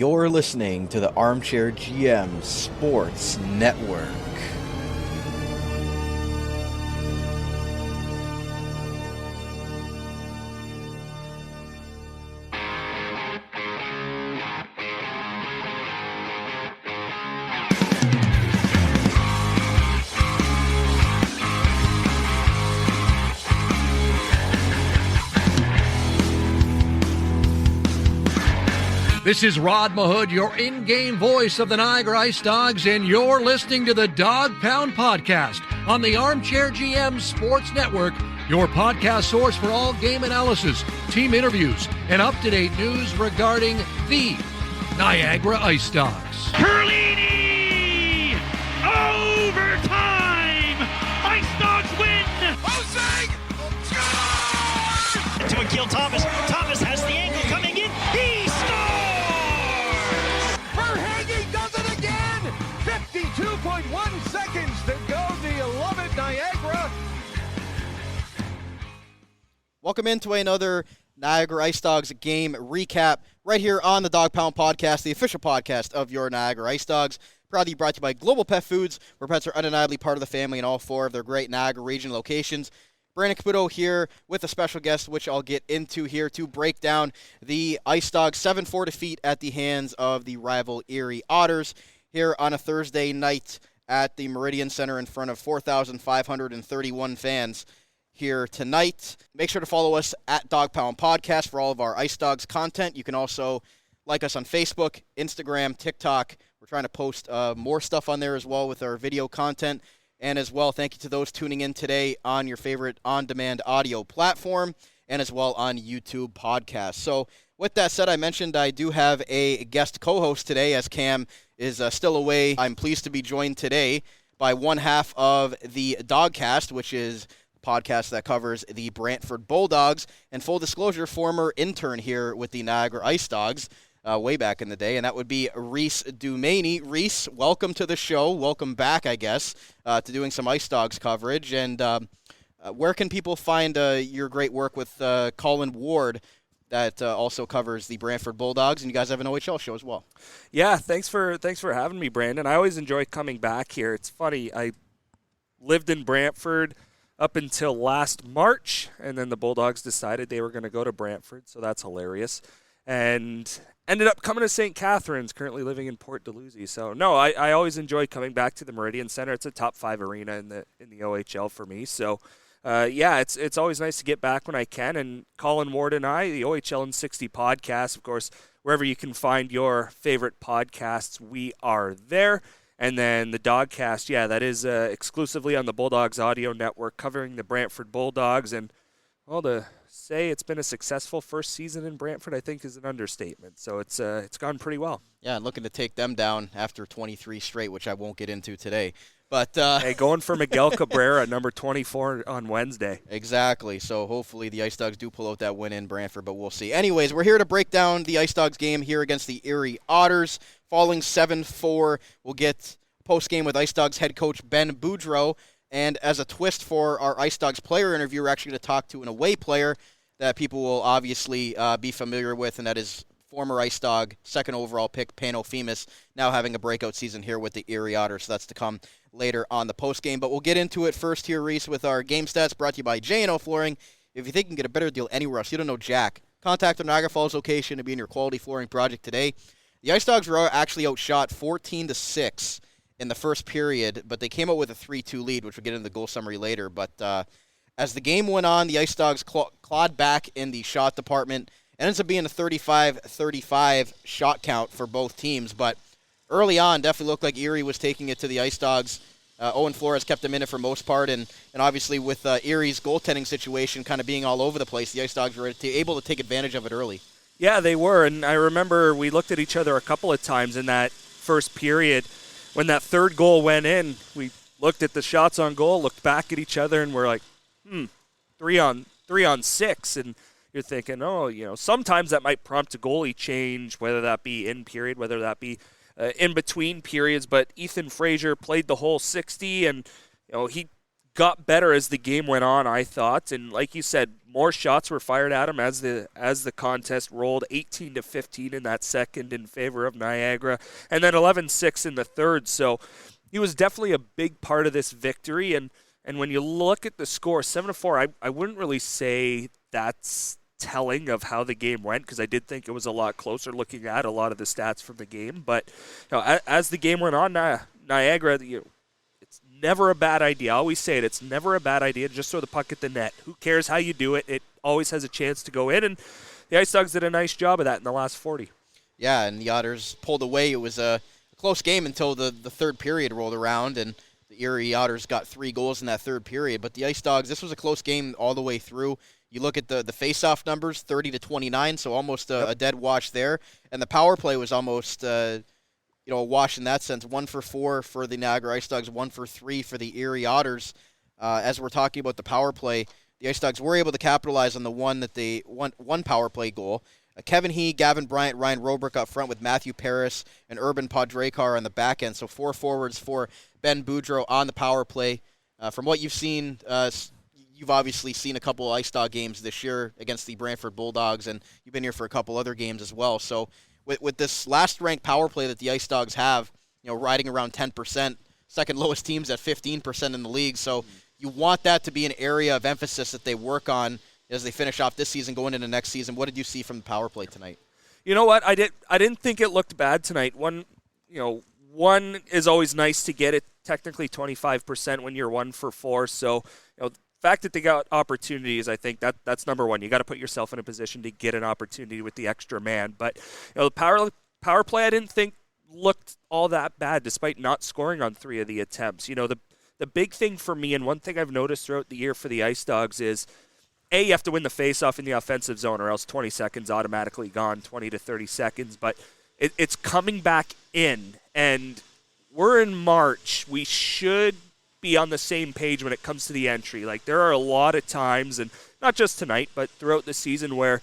You're listening to the Armchair GM Sports Network. This is Rod Mahood, your in-game voice of the Niagara IceDogs, and you're listening to the Dog Pound Podcast on the Armchair GM Sports Network, your podcast source for all game analysis, team interviews, and up-to-date news regarding the Niagara IceDogs. Perlini! Overtime! IceDogs win! Hosing! Score! To Akil Thomas. Thomas has the angle coming in. He scores! Verhaeghe does it again! 52.1 seconds to go. Do you love it, Niagara? Welcome into another Niagara IceDogs game recap right here on the Dog Pound Podcast, the official podcast of your Niagara IceDogs. Proudly brought to you by Global Pet Foods, where pets are undeniably part of the family in all four of their great Niagara Region locations. Brandon Caputo here with a special guest, which I'll get into here to break down the IceDogs 7-4 defeat at the hands of the rival Erie Otters here on a Thursday night at the Meridian Centre in front of 4,531 fans here tonight. Make sure to follow us at Dog Pound Podcast for all of our IceDogs content. You can also like us on Facebook, Instagram, TikTok. We're trying to post more stuff on there as well with our video content. And as well, thank you to those tuning in today on your favorite on-demand audio platform and as well on YouTube podcasts. So with that said, I mentioned I do have a guest co-host today as Cam is still away. I'm pleased to be joined today by one half of the Dawgcast, which is a podcast that covers the Brantford Bulldogs. And full disclosure, former intern here with the Niagara IceDogs. Way back in the day, and that would be Reece Doumani. Reece, welcome to the show. Welcome back, I guess, to doing some IceDogs coverage. And where can people find your great work with Colin Ward that also covers the Brantford Bulldogs? And you guys have an OHL show as well. Yeah, thanks for having me, Brandon. I always enjoy coming back here. It's funny, I lived in Brantford up until last March, and then the Bulldogs decided they were going to go to Brantford, so that's hilarious. And ended up coming to St. Catharines, currently living in Port Dalhousie. So, no, I always enjoy coming back to the Meridian Centre. It's a top 5 arena in the OHL for me. So, yeah, it's always nice to get back when I can. And Colin Ward and I, the OHL in 60 podcast, of course, wherever you can find your favorite podcasts, we are there. And then the Dawgcast, yeah, that is exclusively on the Bulldogs Audio Network, covering the Brantford Bulldogs. And, well, to say it's been a successful first season in Brantford, I think, is an understatement. So it's gone pretty well. Yeah, and looking to take them down after 23 straight, which I won't get into today. But hey, going for Miguel Cabrera, number 24 on Wednesday. Exactly. So hopefully the IceDogs do pull out that win in Brantford, but we'll see. Anyways, we're here to break down the IceDogs game here against the Erie Otters. Falling 7-4, we'll get post-game with IceDogs head coach Ben Boudreau. And as a twist for our IceDogs player interview, we're actually going to talk to an away player that people will obviously be familiar with, and that is former IceDog second overall pick Pano Fimis, now having a breakout season here with the Erie Otters. So that's to come later on the postgame. But we'll get into it first here, Reece, with our game stats brought to you by J&O Flooring. If you think you can get a better deal anywhere else, you don't know Jack. Contact our Niagara Falls location to be in your quality flooring project today. The IceDogs were actually outshot 14-6 in the first period, but they came out with a 3-2 lead, which we'll get into the goal summary later. But as the game went on, the IceDogs clawed back in the shot department. It ends up being a 35-35 shot count for both teams. But early on, definitely looked like Erie was taking it to the IceDogs. Owen Flores kept them in it for most part. And obviously with Erie's goaltending situation kind of being all over the place, the IceDogs were able to take advantage of it early. Yeah, they were. And I remember we looked at each other a couple of times in that first period. When that third goal went in, we looked at the shots on goal, looked back at each other, and we're like, 3 on 6. And you're thinking, sometimes that might prompt a goalie change, whether that be in period, whether that be in between periods. But Ethan Frazier played the whole 60, and he got better as the game went on, I thought. And like you said, more shots were fired at him as the contest rolled. 18-15 in that second in favor of Niagara, and then 11-6 in the third. So he was definitely a big part of this victory. And when you look at the score, 7-4, I wouldn't really say that's telling of how the game went, because I did think it was a lot closer looking at a lot of the stats from the game. But as the game went on, Niagara, it's never a bad idea. I always say it. It's never a bad idea to just throw the puck at the net. Who cares how you do it? It always has a chance to go in, and the IceDogs did a nice job of that in the last 40. Yeah, and the Otters pulled away. It was a close game until the third period rolled around, and the Erie Otters got 3 goals in that third period. But the IceDogs, this was a close game all the way through. You look at the face-off numbers, 30-29, so almost a dead wash there. And the power play was almost a wash in that sense. 1 for 4 for the Niagara IceDogs, 1 for 3 for the Erie Otters. As we're talking about the power play, the IceDogs were able to capitalize on the one power play goal. Kevin He, Gavin Bryant, Ryan Robrick up front with Matthew Paris and Urban Podrekar on the back end. So 4 forwards for Ben Boudreau on the power play. From what you've seen, you've obviously seen a couple of IceDog games this year against the Brantford Bulldogs, and you've been here for a couple other games as well. So with this last-ranked power play that the IceDogs have, riding around 10%, second lowest teams at 15% in the league. So you want that to be an area of emphasis that they work on as they finish off this season, going into next season. What did you see from the power play tonight? You know what? I didn't think it looked bad tonight. One is always nice to get it. Technically 25% when you're 1 for 4. So the fact that they got opportunities, I think that's number one. You got to put yourself in a position to get an opportunity with the extra man. But the power play I didn't think looked all that bad, despite not scoring on 3 of the attempts. The big thing for me, and one thing I've noticed throughout the year for the IceDogs is, you have to win the faceoff in the offensive zone, or else 20 seconds automatically gone, 20 to 30 seconds. But it's coming back in, and we're in March. We should be on the same page when it comes to the entry. Like, there are a lot of times, and not just tonight, but throughout the season where,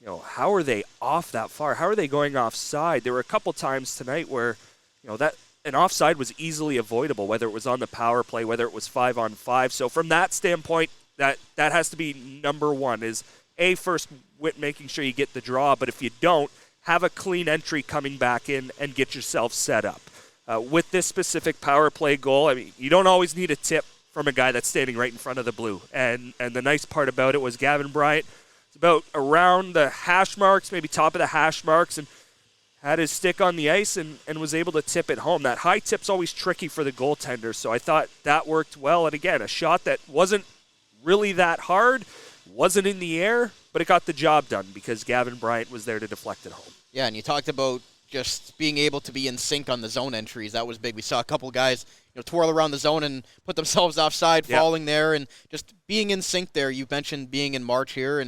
how are they off that far? How are they going offside? There were a couple times tonight where, that an offside was easily avoidable, whether it was on the power play, whether it was 5-on-5. So from that standpoint, that has to be number one, is first making sure you get the draw, but if you don't, have a clean entry coming back in and get yourself set up. With this specific power play goal, I mean, you don't always need a tip from a guy that's standing right in front of the blue. And the nice part about it was Gavin Bryant was about around the hash marks, maybe top of the hash marks, and had his stick on the ice and was able to tip it home. That high tip's always tricky for the goaltender, so I thought that worked well. And again, a shot that wasn't really that hard, wasn't in the air, but it got the job done because Gavin Bryant was there to deflect it home. Yeah, and you talked about just being able to be in sync on the zone entries. That was big. We saw a couple guys, twirl around the zone and put themselves offside, falling there, and just being in sync there. You mentioned being in March here,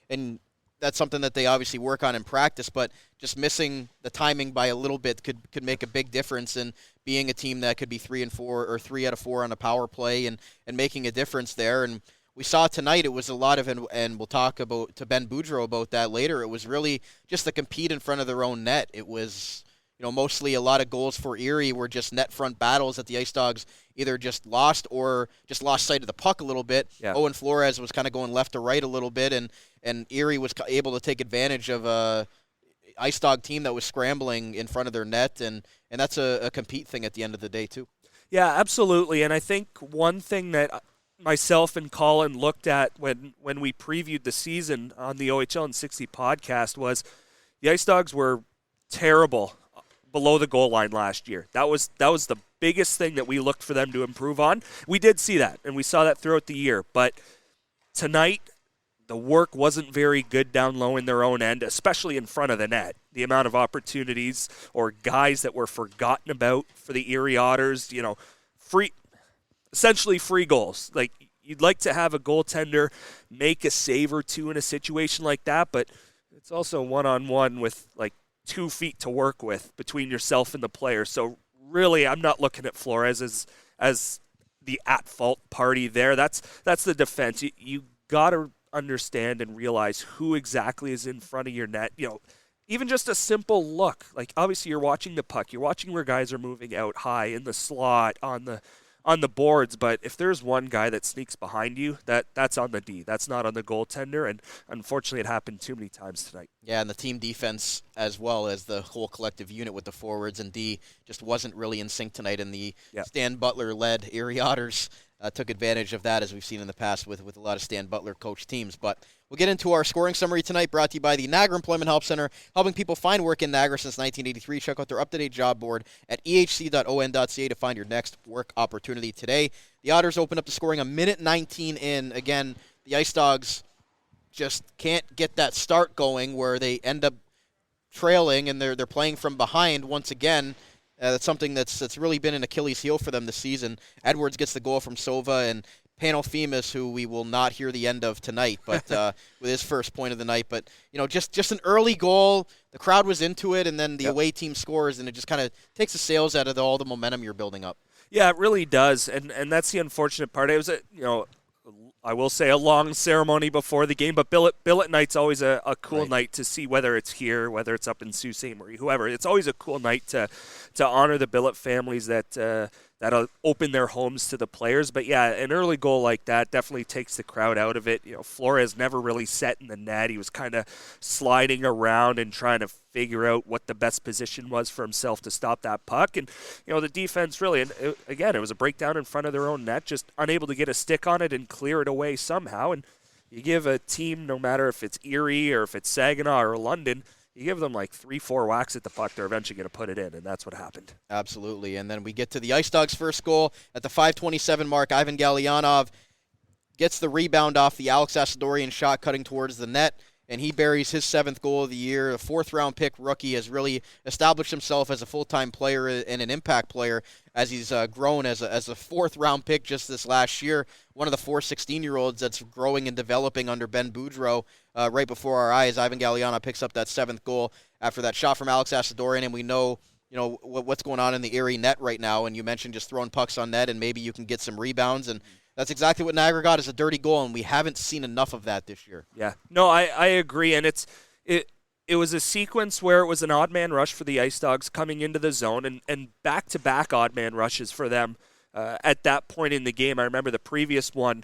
and that's something that they obviously work on in practice, but just missing the timing by a little bit could make a big difference in being a team that could be 3-4 or 3 out of 4 on a power play and making a difference there. And we saw tonight it was a lot of, and we'll talk to Ben Boudreau about that later, it was really just to compete in front of their own net. It was, mostly a lot of goals for Erie were just net front battles that the IceDogs either just lost or just lost sight of the puck a little bit. Yeah. Owen Flores was kind of going left to right a little bit, and Erie was able to take advantage of a IceDog team that was scrambling in front of their net, and that's a compete thing at the end of the day too. Yeah, absolutely. And I think one thing that myself and Colin looked at when we previewed the season on the OHL and 60 podcast was the IceDogs were terrible below the goal line last year. That was the biggest thing that we looked for them to improve on. We did see that, and we saw that throughout the year. But tonight, the work wasn't very good down low in their own end, especially in front of the net. The amount of opportunities or guys that were forgotten about for the Erie Otters, essentially free goals. Like, you'd like to have a goaltender make a save or two in a situation like that, but it's also one-on-one with, 2 feet to work with between yourself and the player. So really, I'm not looking at Flores as the at-fault party there. That's the defense. You got to understand and realize who exactly is in front of your net. Even just a simple look. Like, obviously, you're watching the puck. You're watching where guys are moving out high in the slot, on on the boards, but if there's one guy that sneaks behind you, that's on the D. That's not on the goaltender, and unfortunately it happened too many times tonight. Yeah, and the team defense as well as the whole collective unit with the forwards and D just wasn't really in sync tonight, and the Stan Butler-led Erie Otters took advantage of that, as we've seen in the past with a lot of Stan Butler-coached teams. But we'll get into our scoring summary tonight, brought to you by the Niagara Employment Help Center, helping people find work in Niagara since 1983. Check out their up-to-date job board at ehc.on.ca to find your next work opportunity today. The Otters open up the scoring a minute 19 in. Again, the IceDogs just can't get that start going where they end up trailing, and they're playing from behind once again. That's something that's really been an Achilles heel for them this season. Edwards gets the goal from Sova, and Pano Fimis, who we will not hear the end of tonight, but with his first point of the night. But just an early goal. The crowd was into it, and then the away team scores, and it just kind of takes the sails out of all the momentum you're building up. Yeah, it really does, and that's the unfortunate part. It was I will say a long ceremony before the game, but Billet Night's always a cool night to see, whether it's here, whether it's up in Sault Ste. Marie, whoever. It's always a cool night to honor the Billet families that open their homes to the players. But yeah, an early goal like that definitely takes the crowd out of it. Flores never really set in the net. He was kind of sliding around and trying to figure out what the best position was for himself to stop that puck. And the defense really, and again, it was a breakdown in front of their own net, just unable to get a stick on it and clear it away somehow. And you give a team, no matter if it's Erie or if it's Saginaw or London, you give them like 3-4 whacks at the puck, they're eventually going to put it in, and that's what happened. Absolutely. And then we get to the IceDogs' first goal at the 5:27 mark. Ivan Galyanov gets the rebound off the Alex Asadorian shot cutting towards the net, and he buries his 7th goal of the year. A 4th-round pick rookie has really established himself as a full-time player and an impact player as he's grown as a 4th-round pick just this last year. One of the 4 16-year-olds that's growing and developing under Ben Boudreau right before our eyes. Ivan Galyanov picks up that 7th goal after that shot from Alex Asadorian, and we know what's going on in the Erie net right now, and you mentioned just throwing pucks on net, and maybe you can get some rebounds, and that's exactly what Niagara got, is a dirty goal, and we haven't seen enough of that this year. Yeah. No, I agree, and it was a sequence where it was an odd man rush for the IceDogs coming into the zone, and back-to-back odd man rushes for them at that point in the game. I remember the previous one,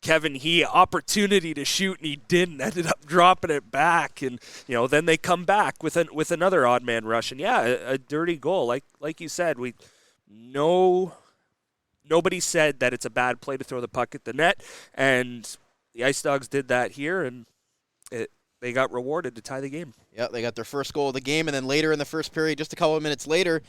Kevin He, opportunity to shoot, and he didn't, ended up dropping it back, and then they come back with another odd man rush, and yeah, a dirty goal. Like you said, nobody said that it's a bad play to throw the puck at the net, and the IceDogs did that here, and they got rewarded to tie the game. Yeah, they got their first goal of the game, and then later in the first period, just a couple of minutes later,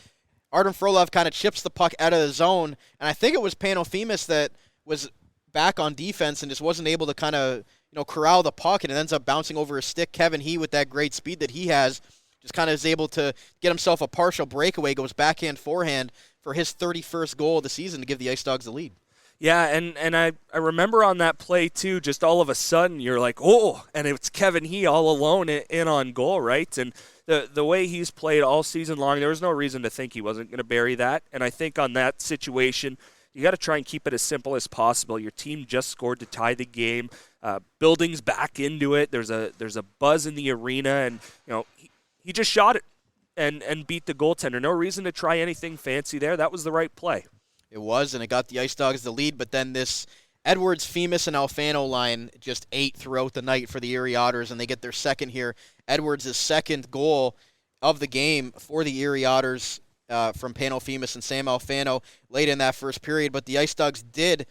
Artem Frolov kind of chips the puck out of the zone, and I think it was Pano Fimis that was back on defense and just wasn't able to kind of corral the puck, and it ends up bouncing over his stick. Kevin He, with that great speed that he has, just kind of is able to get himself a partial breakaway, goes backhand, forehand for his 31st goal of the season to give the IceDogs the lead. Yeah, and I remember on that play, too, just all of a sudden you're like, oh, and it's Kevin He all alone in on goal, right? And the way he's played all season long, there was no reason to think he wasn't going to bury that. And I think on that situation, you got to try and keep it as simple as possible. Your team just scored to tie the game. Building's back into it. There's a buzz in the arena, and he just shot it and beat the goaltender. No reason to try anything fancy there. That was the right play. It was, and it got the IceDogs the lead, but then this Edwards, Fimis, and Alfano line just ate throughout the night for the Erie Otters, and they get their second here. Edwards' second goal of the game for the Erie Otters from Pano Fimis and Sam Alfano late in that first period, but the IceDogs did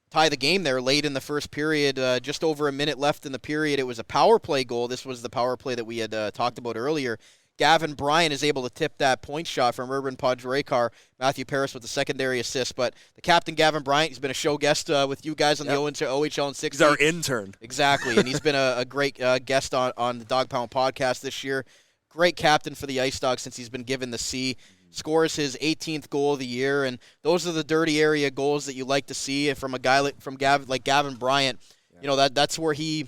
tie the game there late in the first period, just over a minute left in the period. It was a power play goal. This was the power play that we had talked about earlier. Gavin Bryant is able to tip that point shot from Urban Podrekar. Matthew Paris with the secondary assist. But the captain, Gavin Bryant, he's been a show guest with you guys on the OHL and 60. He's our intern. Exactly, and he's been a great guest on the Dog Pound podcast this year. Great captain for the IceDogs since he's been given the C. Scores his 18th goal of the year, and those are the dirty area goals that you like to see from a guy like Gavin Bryant. That's where he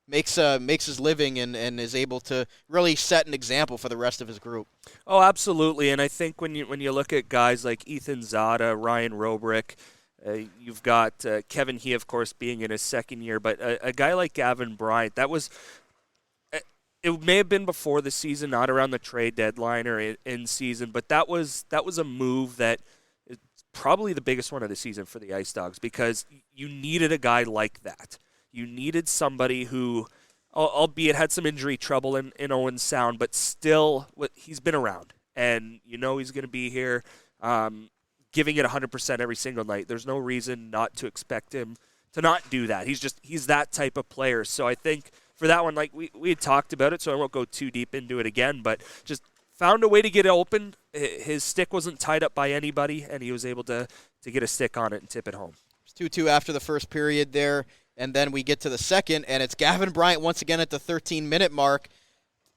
makes his living and is able to really set an example for the rest of his group. Oh, absolutely. And I think when you look at guys like Ethan Zada, Ryan Robrick, you've got Kevin He, of course, being in his second year, but a guy like Gavin Bryant, that was it may have been before the season, not around the trade deadline or in season, but that was a move that probably the biggest one of the season for the IceDogs, because you needed a guy like that. You needed somebody who, albeit had some injury trouble in Owen Sound, but still he's been around, and you know he's going to be here giving it 100% every single night. There's no reason not to expect him to not do that. He's that type of player. So I think for that one, like we had talked about it, so I won't go too deep into it again, but just found a way to get it open. His stick wasn't tied up by anybody, and he was able to get a stick on it and tip it home. It's 2-2 after the first period there, and then we get to the second, and it's Gavin Bryant once again at the 13-minute mark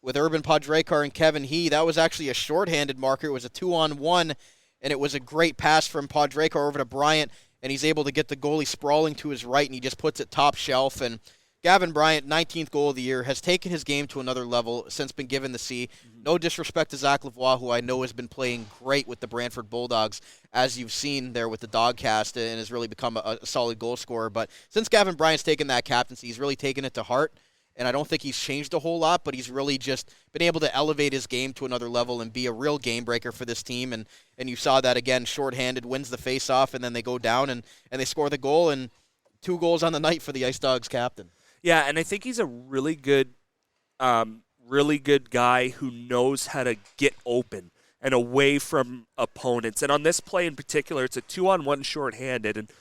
with Urban Podrekar and Kevin He. That was actually a shorthanded marker. It was a 2-on-1, and it was a great pass from Podrekar over to Bryant, and he's able to get the goalie sprawling to his right, and he just puts it top shelf. And Gavin Bryant, 19th goal of the year, has taken his game to another level since been given the C. No disrespect to Zach Lavoie, who I know has been playing great with the Brantford Bulldogs, as you've seen there with the Dawgcast, and has really become a solid goal scorer. But since Gavin Bryant's taken that captaincy, he's really taken it to heart. And I don't think he's changed a whole lot, but he's really just been able to elevate his game to another level and be a real game breaker for this team. And you saw that again, shorthanded, wins the face-off, and then they go down and they score the goal, and 2 goals on the night for the IceDogs captain. Yeah, and I think he's a really good guy who knows how to get open and away from opponents. And on this play in particular, it's a 2-on-1 shorthanded, and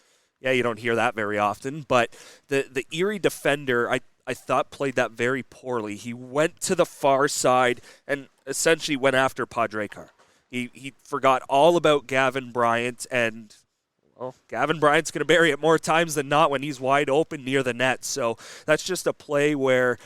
yeah, you don't hear that very often, but the Erie defender, I thought played that very poorly. He went to the far side and essentially went after Podrekar. He forgot all about Gavin Bryant, and well, Gavin Bryant's going to bury it more times than not when he's wide open near the net. So that's just a play where,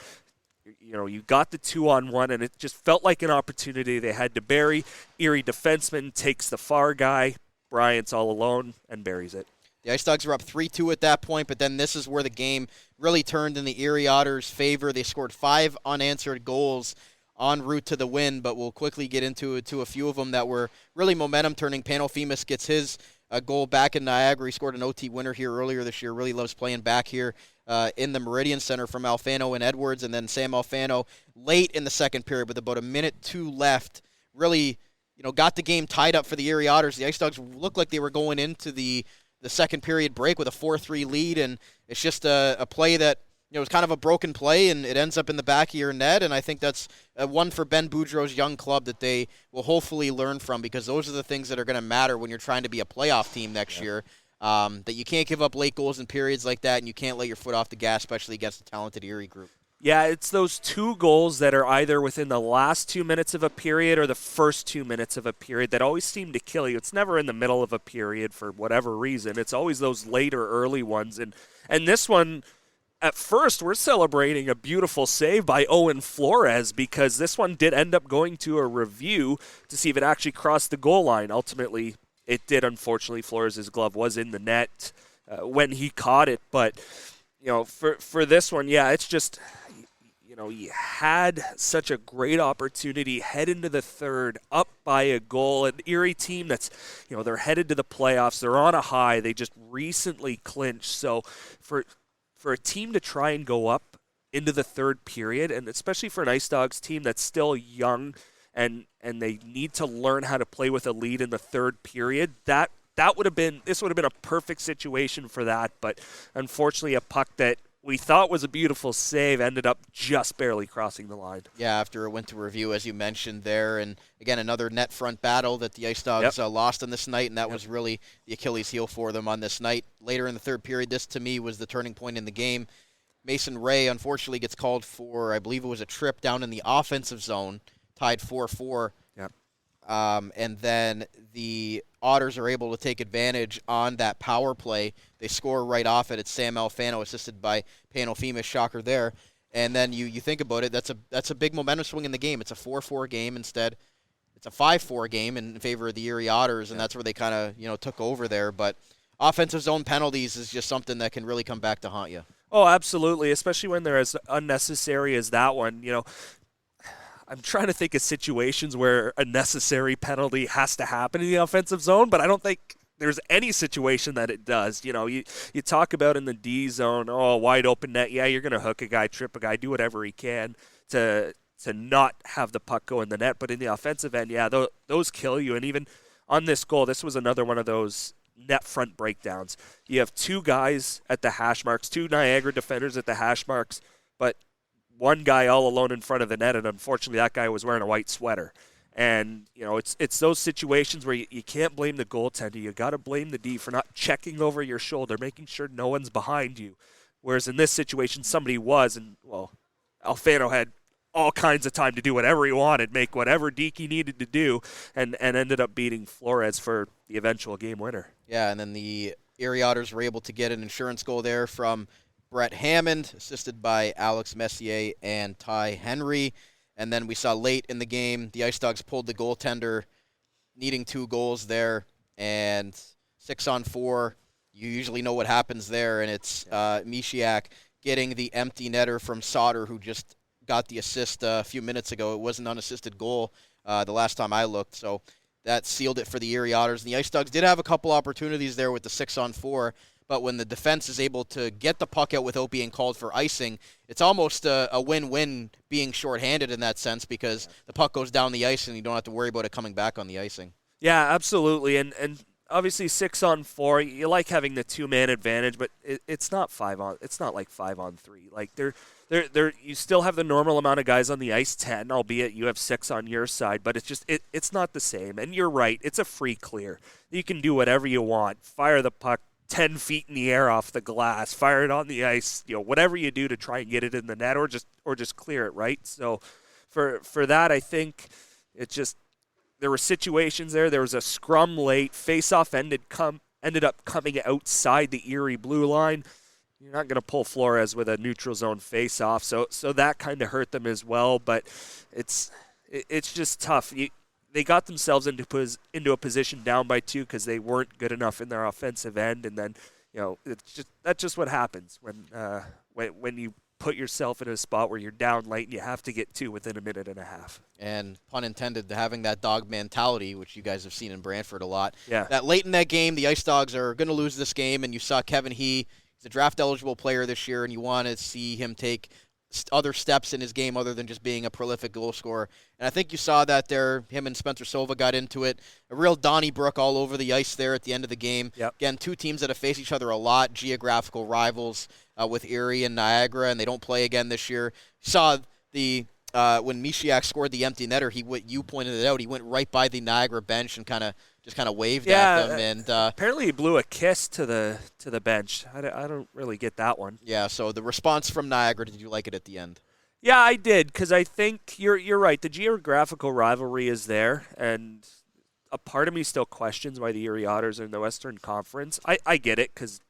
you know, you got the 2-on-1, and it just felt like an opportunity they had to bury. Erie defenseman takes the far guy. Bryant's all alone and buries it. The IceDogs were up 3-2 at that point, but then this is where the game really turned in the Erie Otters' favor. They scored 5 unanswered goals en route to the win, but we'll quickly get into a few of them that were really momentum-turning. Pano Fimis gets his goal back in Niagara. He scored an OT winner here earlier this year. Really loves playing back here in the Meridian Centre from Alfano and Edwards, and then Sam Alfano late in the second period with about 1:02 left really, got the game tied up for the Erie Otters. The IceDogs looked like they were going into the second period break with a 4-3 lead, and it's just a play that was kind of a broken play, and it ends up in the back of your net, and I think that's one for Ben Boudreau's young club that they will hopefully learn from, because those are the things that are going to matter when you're trying to be a playoff team next year, that you can't give up late goals in periods like that, and you can't let your foot off the gas, especially against a talented Erie group. Yeah, it's those 2 goals that are either within the last 2 minutes of a period or the first 2 minutes of a period that always seem to kill you. It's never in the middle of a period for whatever reason. It's always those later early ones. And this one, at first, we're celebrating a beautiful save by Owen Flores, because this one did end up going to a review to see if it actually crossed the goal line. Ultimately, it did, unfortunately. Flores' glove was in the net when he caught it. But, for this one, yeah, it's just... you had such a great opportunity, head into the third, up by a goal. An Erie team that's, they're headed to the playoffs. They're on a high. They just recently clinched. So for a team to try and go up into the third period, and especially for an IceDogs team that's still young and they need to learn how to play with a lead in the third period, this would have been a perfect situation for that. But unfortunately, a puck that we thought was a beautiful save ended up just barely crossing the line. Yeah, after it went to review, as you mentioned there. And, again, another net front battle that the IceDogs lost on this night, and that was really the Achilles heel for them on this night. Later in the third period, this, to me, was the turning point in the game. Mason Ray, unfortunately, gets called for, I believe it was a trip down in the offensive zone, tied 4-4. Yep. And then the Otters are able to take advantage on that power play. They score right off it. It's Sam Alfano, assisted by Pano Fimis, shocker there. And then you think about it, that's a big momentum swing in the game. It's a 4-4 game instead. It's a 5-4 game in favor of the Erie Otters, and that's where they kind of took over there. But offensive zone penalties is just something that can really come back to haunt you. Oh, absolutely, especially when they're as unnecessary as that one. I'm trying to think of situations where a necessary penalty has to happen in the offensive zone, but I don't think there's any situation that it does. You talk about in the D zone, wide open net. Yeah, you're going to hook a guy, trip a guy, do whatever he can to not have the puck go in the net. But in the offensive end, yeah, those kill you. And even on this goal, this was another one of those net front breakdowns. You have two guys at the hash marks, two Niagara defenders at the hash marks, but one guy all alone in front of the net, and unfortunately that guy was wearing a white sweater. And, it's those situations where you can't blame the goaltender. You got to blame the D for not checking over your shoulder, making sure no one's behind you. Whereas in this situation, somebody was, and, Alfano had all kinds of time to do whatever he wanted, make whatever deke he needed to do, and ended up beating Flores for the eventual game winner. Yeah, and then the Erie Otters were able to get an insurance goal there from Brett Hammond, assisted by Alex Messier and Ty Henry. And then we saw late in the game, the IceDogs pulled the goaltender, needing 2 goals there, and 6-on-4. You usually know what happens there, and it's Mishiak getting the empty netter from Sauter, who just got the assist a few minutes ago. It was an unassisted goal the last time I looked, so that sealed it for the Erie Otters. And the IceDogs did have a couple opportunities there with the 6-on-4, but when the defense is able to get the puck out without being called for icing, it's almost a win-win being shorthanded in that sense, because the puck goes down the ice and you don't have to worry about it coming back on the icing. Yeah, absolutely. And obviously 6-on-4, you like having the 2-man advantage, but it's not 5-on. It's not like 5-on-3. Like you still have the normal amount of guys on the ice, 10, albeit you have 6 on your side, but it's not the same. And you're right, it's a free clear. You can do whatever you want. Fire the puck 10 feet in the air off the glass, fire it on the ice, whatever you do to try and get it in the net, or just clear it, right? So for that, I think there were situations there. There was a scrum late, face-off ended up coming outside the Erie blue line. You're not going to pull Flores with a neutral zone face-off, so that kind of hurt them as well. But it's just tough. They got themselves into a position down by 2 because they weren't good enough in their offensive end, and then that's just what happens when you put yourself in a spot where you're down late and you have to get 2 within a minute and a half. And pun intended, having that dog mentality, which you guys have seen in Brantford a lot. Yeah. That late in that game, the IceDogs are going to lose this game, and you saw Kevin He's a draft-eligible player this year, and you want to see him take other steps in his game other than just being a prolific goal scorer. And I think you saw that there. Him and Spencer Silva got into it. A real Donnybrook all over the ice there at the end of the game. Yep. Again, 2 teams that have faced each other a lot, geographical rivals with Erie and Niagara, and they don't play again this year. You saw when Mishiak scored the empty netter, you pointed it out, he went right by the Niagara bench and kind of waved at them. And apparently he blew a kiss to the bench. I don't really get that one. Yeah, so the response from Niagara, did you like it at the end? Yeah, I did, because I think you're right. The geographical rivalry is there, and a part of me still questions why the Erie Otters are in the Western Conference. I get it because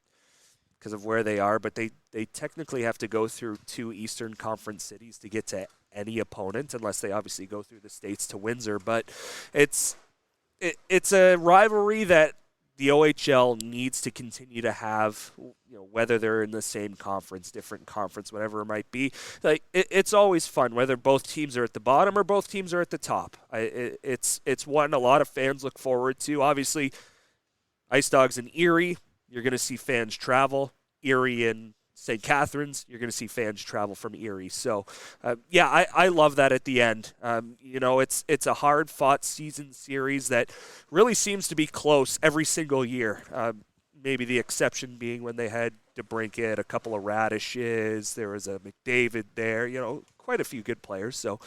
of where they are, but they technically have to go through 2 Eastern Conference cities to get to any opponent, unless they obviously go through the States to Windsor. But it's a rivalry that the OHL needs to continue to have, whether they're in the same conference, different conference, whatever it might be. Like it's always fun, whether both teams are at the bottom or both teams are at the top. It's one a lot of fans look forward to. Obviously, IceDogs in Erie, you're going to see fans travel. Erie and St. Catharines, you're going to see fans travel from Erie. So, I love that at the end. It's a hard-fought season series that really seems to be close every single year. Maybe the exception being when they had DeBrincat, a couple of radishes, there was a McDavid there, quite a few good players. So,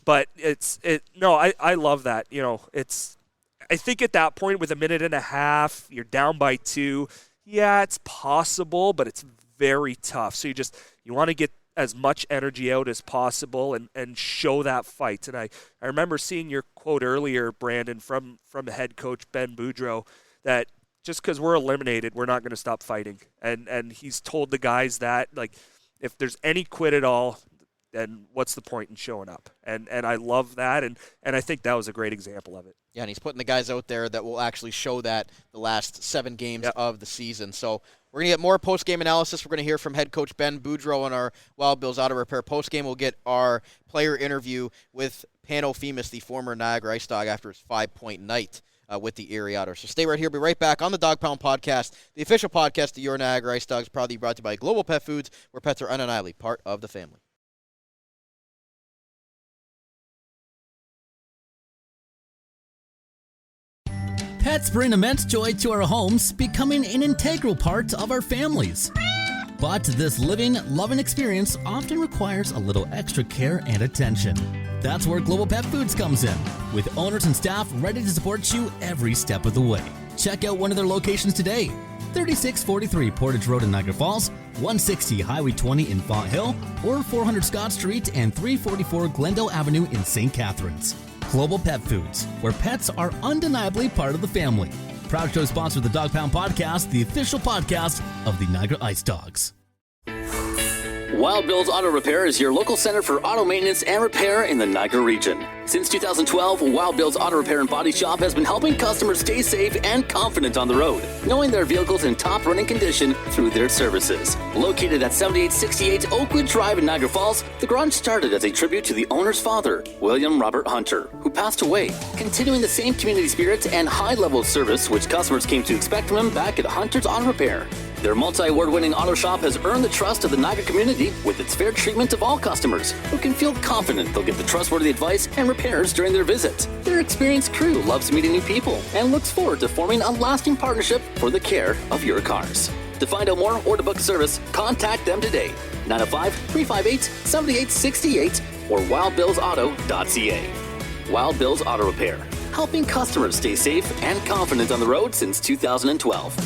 but I love that. I think at that point with a minute and a half, you're down by 2. Yeah, it's possible, but it's very tough. So you want to get as much energy out as possible and show that fight. And I remember seeing your quote earlier, Brandon, from the head coach, Ben Boudreau, that just because we're eliminated, we're not going to stop fighting. And he's told the guys that, like, if there's any quit at all, then what's the point in showing up? And I love that, and I think that was a great example of it. Yeah, and he's putting the guys out there that will actually show that the last 7 games of the season. So we're going to get more post-game analysis. We're going to hear from head coach Ben Boudreau on our Wild Bills Auto Repair post-game. We'll get our player interview with Pano Fimis, the former Niagara IceDog, after his 5-point night with the Erie Otters. So stay right here. We'll be right back on the Dog Pound Podcast, the official podcast of your Niagara IceDogs, proudly brought to you by Global Pet Foods, where pets are undeniably part of the family. Pets bring immense joy to our homes, becoming an integral part of our families. But this living, loving experience often requires a little extra care and attention. That's where Global Pet Foods comes in, with owners and staff ready to support you every step of the way. Check out one of their locations today. 3643 Portage Road in Niagara Falls, 160 Highway 20 in Font Hill, or 400 Scott Street and 344 Glendale Avenue in St. Catharines. Global Pet Foods, where pets are undeniably part of the family. Proud to sponsor the Dog Pound Podcast, the official podcast of the Niagara IceDogs. Wild Bill's Auto Repair is your local center for auto maintenance and repair in the Niagara region. Since 2012, Wild Bill's Auto Repair and Body Shop has been helping customers stay safe and confident on the road, knowing their vehicles in top running condition through their services. Located at 7868 Oakwood Drive in Niagara Falls, the garage started as a tribute to the owner's father, William Robert Hunter, who passed away, continuing the same community spirit and high level of service which customers came to expect from him back at Hunter's Auto Repair. Their multi-award-winning auto shop has earned the trust of the Niagara community with its fair treatment of all customers, who can feel confident they'll get the trustworthy advice and repairs during their visit. Their experienced crew loves meeting new people and looks forward to forming a lasting partnership for the care of your cars. To find out more or to book service, contact them today. 905-358-7868 or wildbillsauto.ca. Wild Bill's Auto Repair, helping customers stay safe and confident on the road since 2012.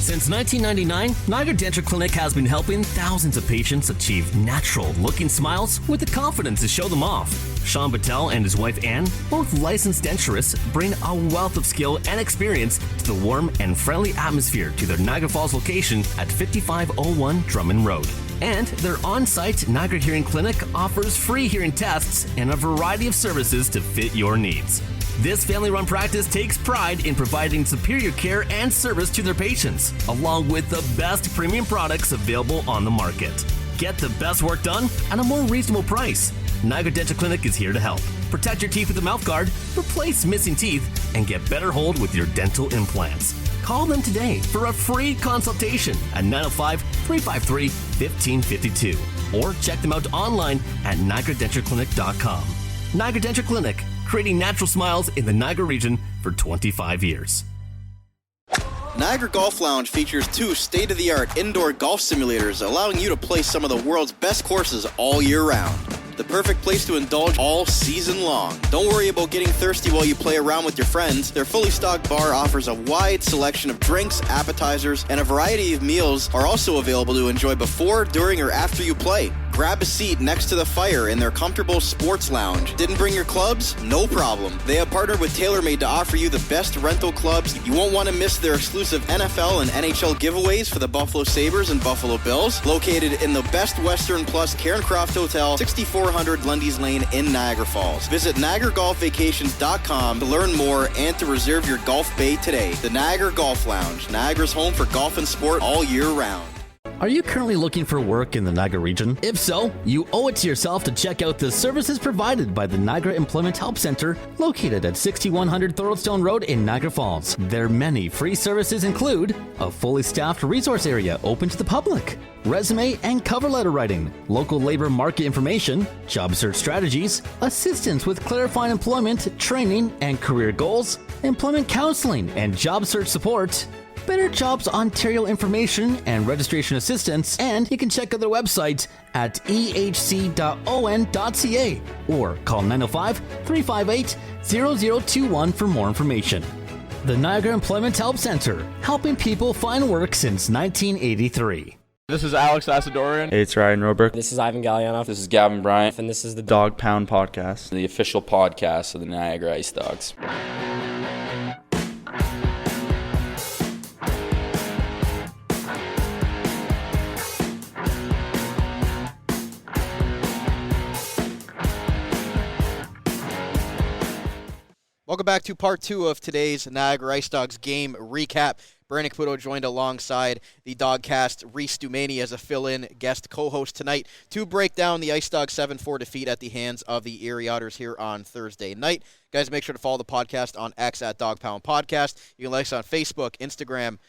Since 1999, Niagara Denture Clinic has been helping thousands of patients achieve natural-looking smiles with the confidence to show them off. Sean Patel and his wife Anne, both licensed denturists, bring a wealth of skill and experience to the warm and friendly atmosphere to their Niagara Falls location at 5501 Drummond Road. And their on-site Niagara Hearing Clinic offers free hearing tests and a variety of services to fit your needs. This family-run practice takes pride in providing superior care and service to their patients, along with the best premium products available on the market. Get the best work done at a more reasonable price. Niagara Denture Clinic is here to help. Protect your teeth with a mouth guard, replace missing teeth, and get better hold with your dental implants. Call them today for a free consultation at 905-353-1552 or check them out online at niagaradentureclinic.com. Niagara Denture Clinic, creating natural smiles in the Niagara region for 25 years. Niagara Golf Lounge features 2 state-of-the-art indoor golf simulators, allowing you to play some of the world's best courses all year round. The perfect place to indulge all season long. Don't worry about getting thirsty while you play around with your friends. Their fully stocked bar offers a wide selection of drinks, appetizers, and a variety of meals are also available to enjoy before, during, or after you play. Grab a seat next to the fire in their comfortable sports lounge. Didn't bring your clubs? No problem. They have partnered with TaylorMade to offer you the best rental clubs. You won't want to miss their exclusive NFL and NHL giveaways for the Buffalo Sabres and Buffalo Bills. Located in the Best Western Plus Cairncroft Hotel, 6400 Lundy's Lane in Niagara Falls. Visit NiagaraGolfVacations.com to learn more and to reserve your golf bay today. The Niagara Golf Lounge, Niagara's home for golf and sport all year round. Are you currently looking for work in the Niagara region? If so, you owe it to yourself to check out the services provided by the Niagara Employment Help Center, located at 6100 Thoroldstone Road in Niagara Falls. Their many free services include a fully staffed resource area open to the public, resume and cover letter writing, local labor market information, job search strategies, assistance with clarifying employment, training and career goals, employment counseling and job search support, Better Jobs Ontario information and registration assistance, and you can check out their website at ehc.on.ca or call 905-358-0021 for more information. The Niagara Employment Help Center, helping people find work since 1983. This is Alex Asadorian. Hey, it's Ryan Roberg. This is Ivan Gallianov. This is Gavin Bryant. And this is the Dog Pound Podcast, the official podcast of the Niagara IceDogs. Welcome back to part 2 of today's Niagara IceDogs game recap. Brandon Caputo joined alongside the Dawgcast Reece Doumani as a fill-in guest co-host tonight to break down the IceDogs 7-4 defeat at the hands of the Erie Otters here on Thursday night. Guys, make sure to follow the podcast on X at Dog Pound Podcast. You can like us on Facebook, Instagram,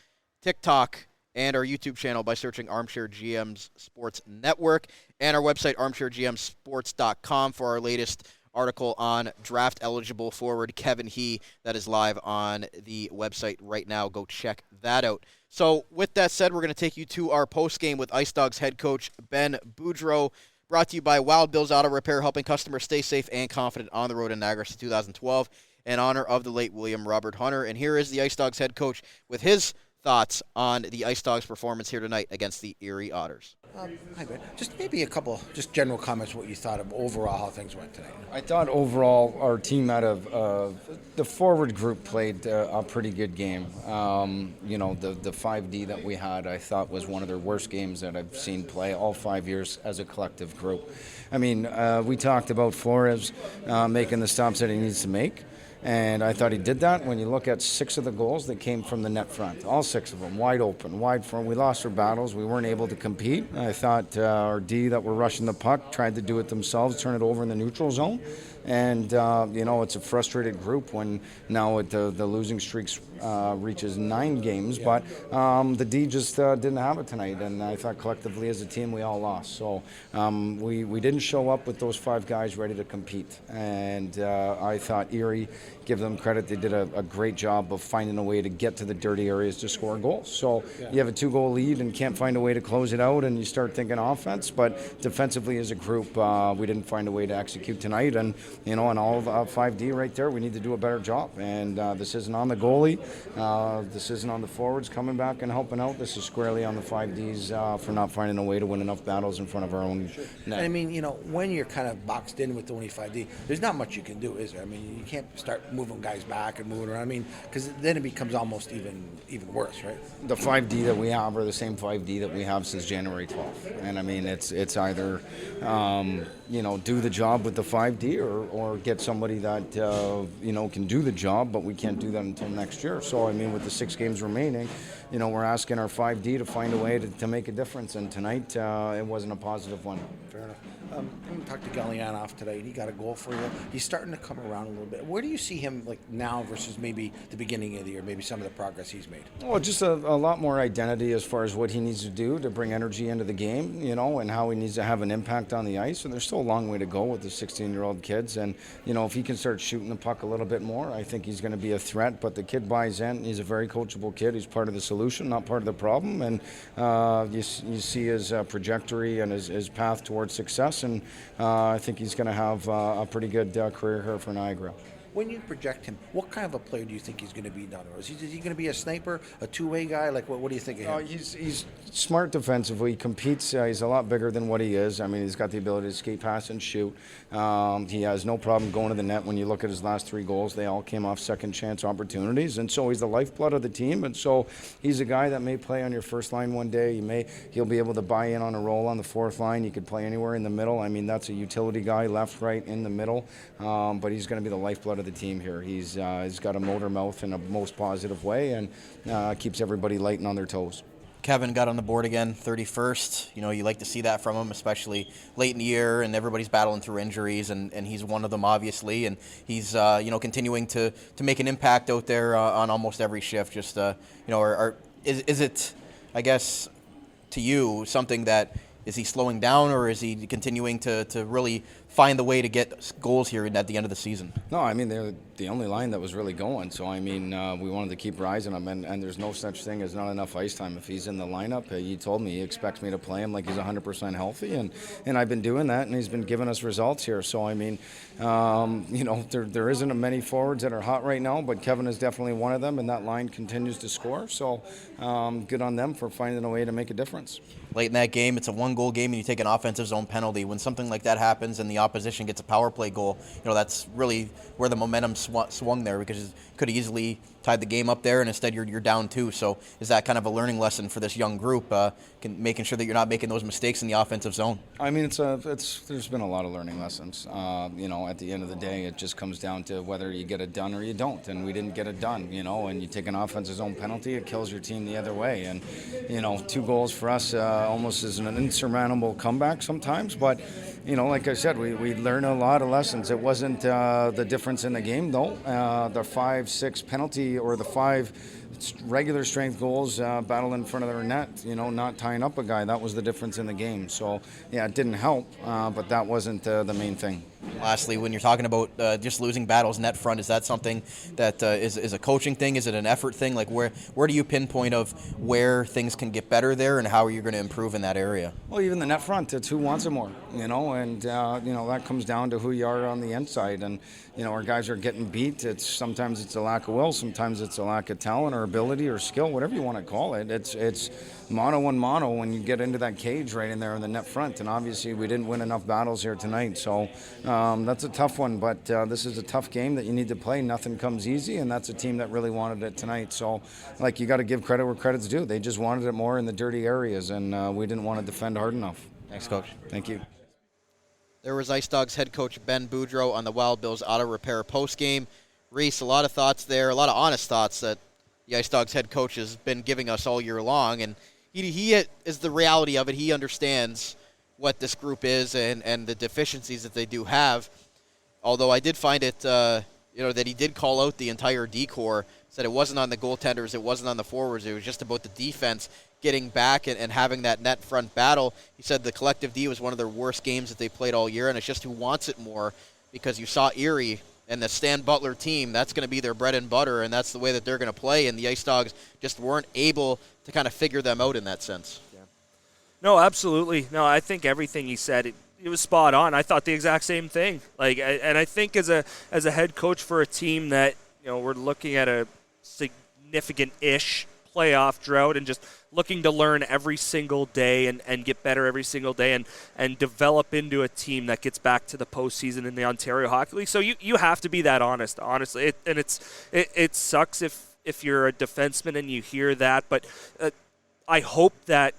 TikTok, and our YouTube channel by searching Armchair GM's Sports Network, and our website, armchairgmsports.com, for our latest article on draft-eligible forward Kevin He that is live on the website right now. Go check that out. So with that said, we're going to take you to our postgame with IceDogs head coach Ben Boudreau, brought to you by Wild Bill's Auto Repair, helping customers stay safe and confident on the road in Niagara since 2012, in honor of the late William Robert Hunter. And here is the IceDogs head coach with his thoughts on the IceDogs' performance here tonight against the Erie Otters. Hi, Ben. Just maybe a couple just general comments what you thought of overall how things went tonight. I thought overall our team out of the forward group played a pretty good game. The 5D that we had I thought was one of their worst games that I've seen play all 5 years as a collective group. I mean, we talked about Flores making the stops that he needs to make. And I thought he did that. When you look at 6 of the goals that came from the net front, all 6 of them, wide open, wide front. We lost our battles. We weren't able to compete. I thought our D that were rushing the puck tried to do it themselves, turn it over in the neutral zone. And, it's a frustrated group when now the losing streaks reaches 9 games. But the D just didn't have it tonight. And I thought collectively as a team we all lost. So we didn't show up with those 5 guys ready to compete. And I thought Erie, give them credit, they did a great job of finding a way to get to the dirty areas to score goals. So you have a 2-goal lead and can't find a way to close it out, and you start thinking offense. But defensively as a group, we didn't find a way to execute tonight. And, on all of 5D right there, we need to do a better job. And this isn't on the goalie. This isn't on the forwards coming back and helping out. This is squarely on the 5Ds for not finding a way to win enough battles in front of our own net. I mean, when you're kind of boxed in with the only 5D, there's not much you can do, is there? I mean, you can't start moving guys back and moving around. I mean, because then it becomes almost even worse, right? The 5D that we have are the same 5D that we have since January 12th. And I mean, it's either, do the job with the 5D or get somebody that, can do the job, but we can't do that until next year. So, I mean, with the 6 games remaining, we're asking our 5D to find a way to make a difference. And tonight, it wasn't a positive one. Fair enough. I'm going to talk to Gallianoff today. He got a goal for you. He's starting to come around a little bit. Where do you see him now versus maybe the beginning of the year, maybe some of the progress he's made? Well, just a lot more identity as far as what he needs to do to bring energy into the game, and how he needs to have an impact on the ice. And there's still a long way to go with the 16-year-old kids. And, if he can start shooting the puck a little bit more, I think he's going to be a threat. But the kid buys in. He's a very coachable kid. He's part of the solution, not part of the problem. And you see his trajectory and his path towards success. And I think he's going to have a pretty good career here for Niagara. When you project him, what kind of a player do you think he's going to be down the road? Is he going to be a sniper, a two-way guy? Like, what do you think of him? He's smart defensively. He competes. He's a lot bigger than what he is. I mean, he's got the ability to skate, pass, and shoot. He has no problem going to the net. When you look at his last 3 goals, they all came off second-chance opportunities. And so he's the lifeblood of the team. And so he's a guy that may play on your first line one day. He'll be able to buy in on a role on the 4th line. He could play anywhere in the middle. I mean, that's a utility guy, left, right, in the middle. But he's going to be the lifeblood of the team here. He's got a motor mouth in a most positive way and keeps everybody light and on their toes. Kevin got on the board again, 31st. You like to see that from him, especially late in the year, and everybody's battling through injuries, and he's one of them, obviously. And he's, continuing to make an impact out there on almost every shift. Just, is it, I guess, to you, something that, is he slowing down, or is he continuing to really find the way to get goals here at the end of the season? No, I mean, they're the only line that was really going. So, I mean, we wanted to keep rising him, and there's no such thing as not enough ice time. If he's in the lineup, he told me he expects me to play him like he's 100% healthy, and I've been doing that, and he's been giving us results here. So, I mean, there isn't many forwards that are hot right now, but Kevin is definitely one of them, and that line continues to score. So, good on them for finding a way to make a difference. Late in that game, it's a 1-goal game, and you take an offensive zone penalty. When something like that happens and the opposition gets a power play goal, that's really where the momentum swung there, because you could have easily tied the game up there, and instead you're down 2. So is that kind of a learning lesson for this young group, making sure that you're not making those mistakes in the offensive zone? I mean, there's been a lot of learning lessons. At the end of the day, it just comes down to whether you get it done or you don't, and we didn't get it done. And you take an offensive zone penalty, it kills your team the other way. And 2 goals for us almost is an insurmountable comeback sometimes, but like I said, we learned a lot of lessons. It wasn't the difference in the game, though. The 5-6 penalty or the 5 regular strength goals battle in front of their net, not tying up a guy, that was the difference in the game. So, yeah, it didn't help, but that wasn't the main thing. Lastly, when you're talking about just losing battles net front, is that something that is a coaching thing? Is it an effort thing? Like where do you pinpoint of where things can get better there, and how are you going to improve in that area? Well, even the net front, it's who wants it more, and that comes down to who you are on the inside. And our guys are getting beat. Sometimes it's a lack of will, sometimes it's a lack of talent or ability or skill, whatever you want to call it. It's mono and mono when you get into that cage right in there in the net front. And obviously we didn't win enough battles here tonight, so that's a tough one. But this is a tough game that you need to play. Nothing comes easy, and that's a team that really wanted it tonight. So, you got to give credit where credit's due. They just wanted it more in the dirty areas, and we didn't want to defend hard enough. Thanks, Coach. Thank you. There was IceDogs head coach Ben Boudreau on the Wild Bills auto repair postgame. Reece, a lot of thoughts there, a lot of honest thoughts that the IceDogs head coach has been giving us all year long, and he is the reality of it. He understands what this group is and the deficiencies that they do have. Although I did find it, that he did call out the entire D-corps, said it wasn't on the goaltenders, it wasn't on the forwards, it was just about the defense getting back and having that net front battle. He said the collective D was one of their worst games that they played all year, and it's just who wants it more, because you saw Erie and the Stan Butler team, that's going to be their bread and butter, and that's the way that they're going to play, and the IceDogs just weren't able to kind of figure them out in that sense. Yeah. No, absolutely. No, I think everything he said, it was spot on. I thought the exact same thing. And I think as a head coach for a team that, we're looking at a significant-ish playoff drought and just looking to learn every single day and get better every single day and develop into a team that gets back to the postseason in the Ontario Hockey League. So you have to be that honest, honestly. It sucks if you're a defenseman and you hear that, but I hope that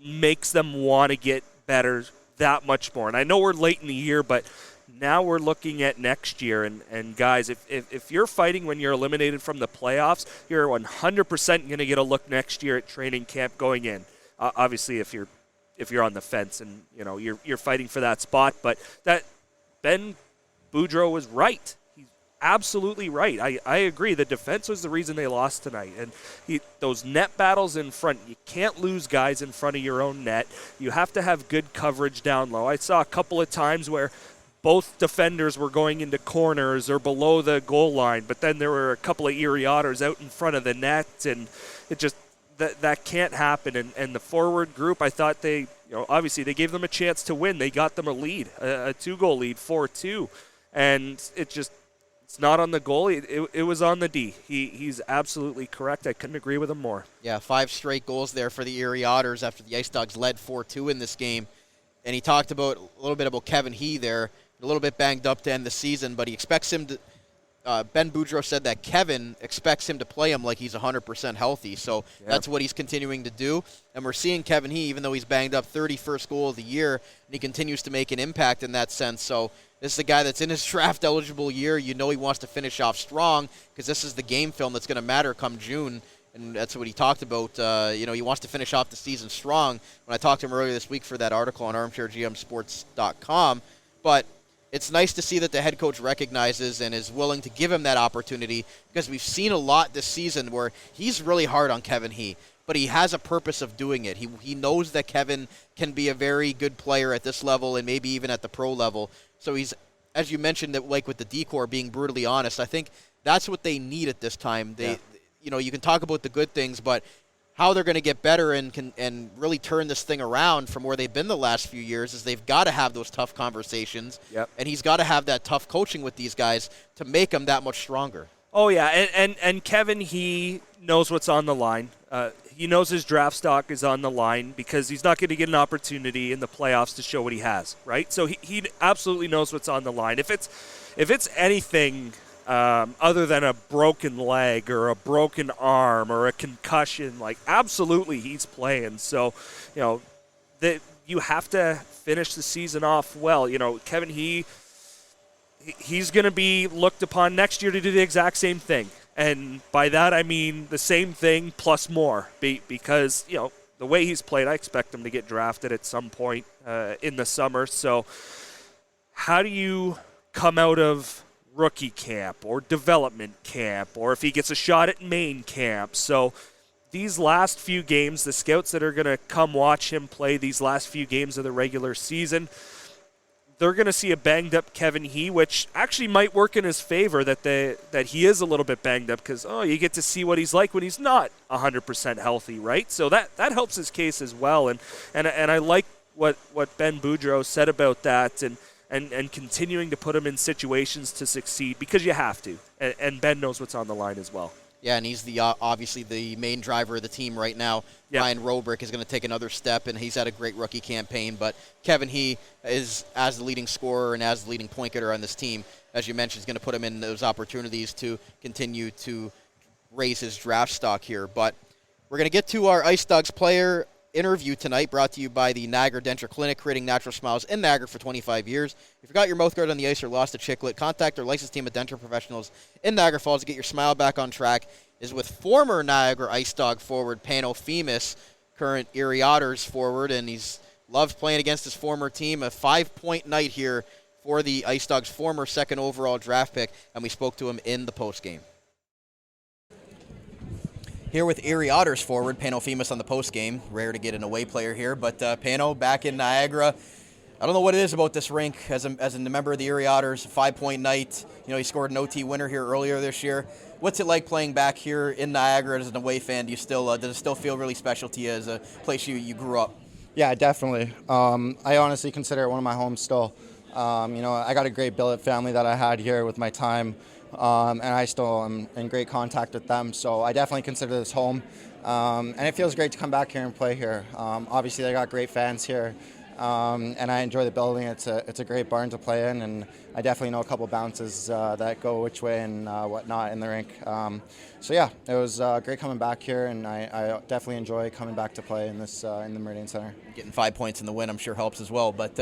makes them want to get better that much more. And I know we're late in the year, but now we're looking at next year. And guys, if you're fighting when you're eliminated from the playoffs, you're 100% going to get a look next year at training camp going in. Obviously, if you're on the fence and you're fighting for that spot, but that Ben Boudreau was right. He's absolutely right. I agree. The defense was the reason they lost tonight. And those net battles in front, you can't lose guys in front of your own net. You have to have good coverage down low. I saw a couple of times where both defenders were going into corners or below the goal line, but then there were a couple of Erie Otters out in front of the net, and it just that can't happen. And the forward group, I thought they, obviously they gave them a chance to win. They got them a lead, a 2-goal lead, 4-2, and it's not on the goalie. It was on the D. He's absolutely correct. I couldn't agree with him more. Yeah, 5 straight goals there for the Erie Otters after the IceDogs led 4-2 in this game. And he talked a little bit about Kevin He there, a little bit banged up to end the season, but he expects him to Ben Boudreau said that Kevin expects him to play him like he's 100% healthy. So that's what he's continuing to do. And we're seeing Kevin He, even though he's banged up, 31st goal of the year, and he continues to make an impact in that sense. So this is a guy that's in his draft-eligible year. He wants to finish off strong because this is the game film that's going to matter come June. And that's what he talked about. He wants to finish off the season strong. When I talked to him earlier this week for that article on ArmchairGMSports.com. But it's nice to see that the head coach recognizes and is willing to give him that opportunity, because we've seen a lot this season where he's really hard on Kevin He, but he has a purpose of doing it. He knows that Kevin can be a very good player at this level and maybe even at the pro level. So he's, as you mentioned, that like with the D-corps being brutally honest, I think that's what they need at this time. You can talk about the good things, but how they're going to get better and really turn this thing around from where they've been the last few years is they've got to have those tough conversations. And he's got to have that tough coaching with these guys to make them that much stronger. Oh, yeah, and Kevin, he knows what's on the line. He knows his draft stock is on the line because he's not going to get an opportunity in the playoffs to show what he has, right? So he absolutely knows what's on the line. If it's anything other than a broken leg or a broken arm or a concussion, absolutely he's playing. So, you have to finish the season off well. Kevin he's going to be looked upon next year to do the exact same thing. And by that I mean the same thing plus more because, the way he's played, I expect him to get drafted at some point in the summer. So how do you come out of rookie camp or development camp, or if he gets a shot at main camp? So these last few games, the scouts that are going to come watch him play these last few games of the regular season, they're going to see a banged-up Kevin He, which actually might work in his favor that he is a little bit banged up because, you get to see what he's like when he's not 100% healthy, right? So that helps his case as well. And I like what Ben Boudreau said about that and continuing to put him in situations to succeed because you have to. And Ben knows what's on the line as well. Yeah, and he's the obviously the main driver of the team right now. Yep. Ryan Robrick is going to take another step, and he's had a great rookie campaign. But Kevin He is, as the leading scorer and as the leading point getter on this team, as you mentioned, is going to put him in those opportunities to continue to raise his draft stock here. But we're going to get to our IceDogs player interview tonight, brought to you by the Niagara Denture Clinic, creating natural smiles in Niagara for 25 years. If you forgot your mouth guard on the ice or lost a chiclet, contact our licensed team of denture professionals in Niagara Falls to get your smile back on track. Is with former Niagara IceDog forward Pano Fimis, current Erie Otters forward, and he's loves playing against his former team. A 5-point night here for the IceDogs' former second overall draft pick, and we spoke to him in the postgame. Here with Erie Otters forward Pano Fimis on the postgame. Rare to get an away player here, but Pano back in Niagara. I don't know what it is about this rink as a member of the Erie Otters. 5-point night. He scored an OT winner here earlier this year. What's it like playing back here in Niagara as an away fan? Do you still does it still feel really special to you as a place you grew up? Yeah, definitely. I honestly consider it one of my homes still. I got a great billet family that I had here with my time, and I still am in great contact with them. So I definitely consider this home, and it feels great to come back here and play here. Obviously, I got great fans here. And I enjoy the building. It's a great barn to play in, and I definitely know a couple bounces that go which way and whatnot in the rink. So yeah, it was great coming back here, and I definitely enjoy coming back to play in this in the Meridian Centre. Getting 5 points in the win, I'm sure, helps as well. But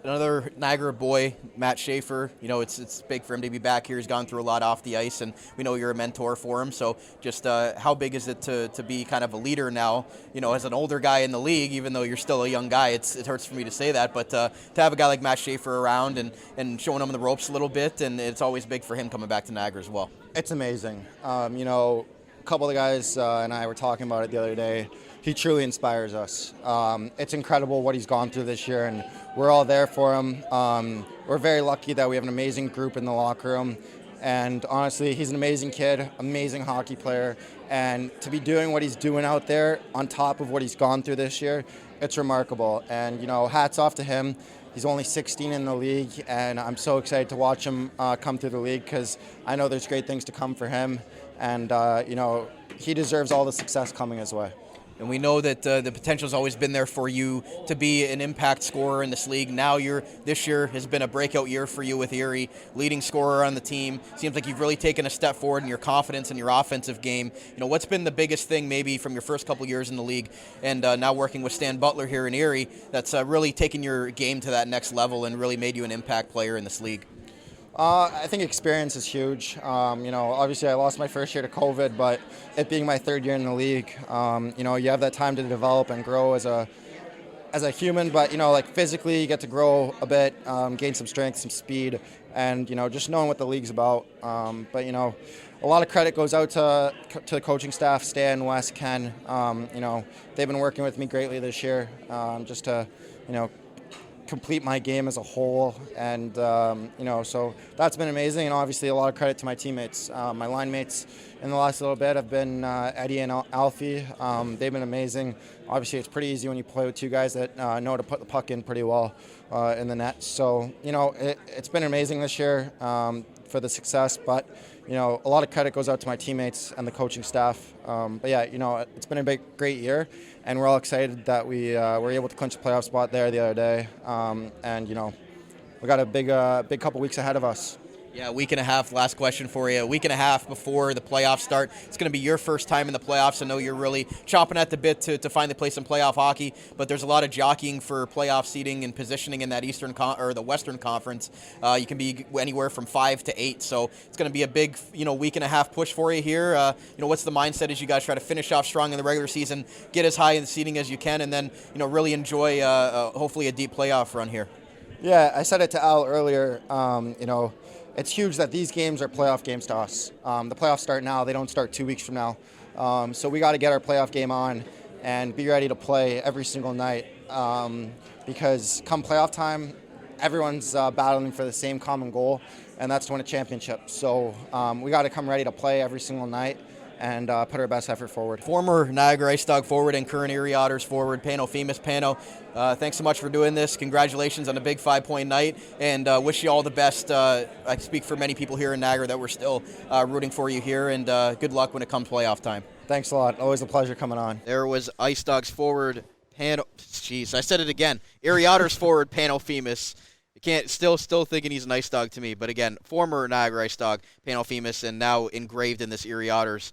another Niagara boy, Matt Schaefer. It's big for him to be back here. He's gone through a lot off the ice, and we know you're a mentor for him. So just how big is it to be kind of a leader now? As an older guy in the league, even though you're still a young guy, it hurts for me to say that. But to have a guy like Matt Schaefer around and showing him the ropes a little bit, and it's always big for him coming back to Niagara as well. It's amazing. A couple of the guys and I were talking about it the other day. He truly inspires us. It's incredible what he's gone through this year, and we're all there for him. We're very lucky that we have an amazing group in the locker room. And honestly, he's an amazing kid, amazing hockey player. And to be doing what he's doing out there on top of what he's gone through this year, it's remarkable. And, hats off to him. He's only 16 in the league, and I'm so excited to watch him come through the league because I know there's great things to come for him. And, he deserves all the success coming his way. And we know that the potential's always been there for you to be an impact scorer in this league. Now this year has been a breakout year for you with Erie, leading scorer on the team. Seems like you've really taken a step forward in your confidence in your offensive game. What's been the biggest thing maybe from your first couple years in the league and now working with Stan Butler here in Erie that's really taken your game to that next level and really made you an impact player in this league? I think experience is huge. Obviously I lost my first year to COVID, but it being my third year in the league, you have that time to develop and grow as a human, but, physically you get to grow a bit, gain some strength, some speed, and, just knowing what the league's about. But, a lot of credit goes out to the coaching staff, Stan, Wes, Ken. They've been working with me greatly this year, just to, complete my game as a whole, and so that's been amazing. And obviously a lot of credit to my teammates, my line mates in the last little bit have been Eddie and Alfie. They've been amazing. Obviously it's pretty easy when you play with two guys that know to put the puck in pretty well in the net. So it's been amazing this year for the success, but a lot of credit goes out to my teammates and the coaching staff. But yeah, it's been a great year, and we're all excited that we were able to clinch a playoff spot there the other day. And we got a big couple weeks ahead of us. Yeah, a week and a half. Last question for you. A week and a half before the playoffs start. It's going to be your first time in the playoffs. I know you're really chomping at the bit to finally play some playoff hockey, but there's a lot of jockeying for playoff seeding and positioning in that or the Western Conference. You can be anywhere from 5 to 8, so it's going to be a big, week and a half push for you here. What's the mindset as you guys try to finish off strong in the regular season, get as high in the seeding as you can, and then really enjoy hopefully a deep playoff run here? Yeah, I said it to Al earlier. It's huge that these games are playoff games to us. The playoffs start now. They don't start 2 weeks from now. So we got to get our playoff game on and be ready to play every single night because come playoff time, everyone's battling for the same common goal, and that's to win a championship. So we got to come ready to play every single night and put our best effort forward. Former Niagara IceDog forward and current Erie Otters forward, Pano Fimis. Pano, thanks so much for doing this. Congratulations on a big 5-point night, and wish you all the best. I speak for many people here in Niagara that we're still rooting for you here, and good luck when it comes playoff time. Thanks a lot. Always a pleasure coming on. There was IceDogs forward Pano. Jeez, I said it again. Erie Otters forward Pano Fimis. I can't still thinking he's an IceDog to me, but again, former Niagara IceDog Pano Fimis, and now engraved in this Erie Otters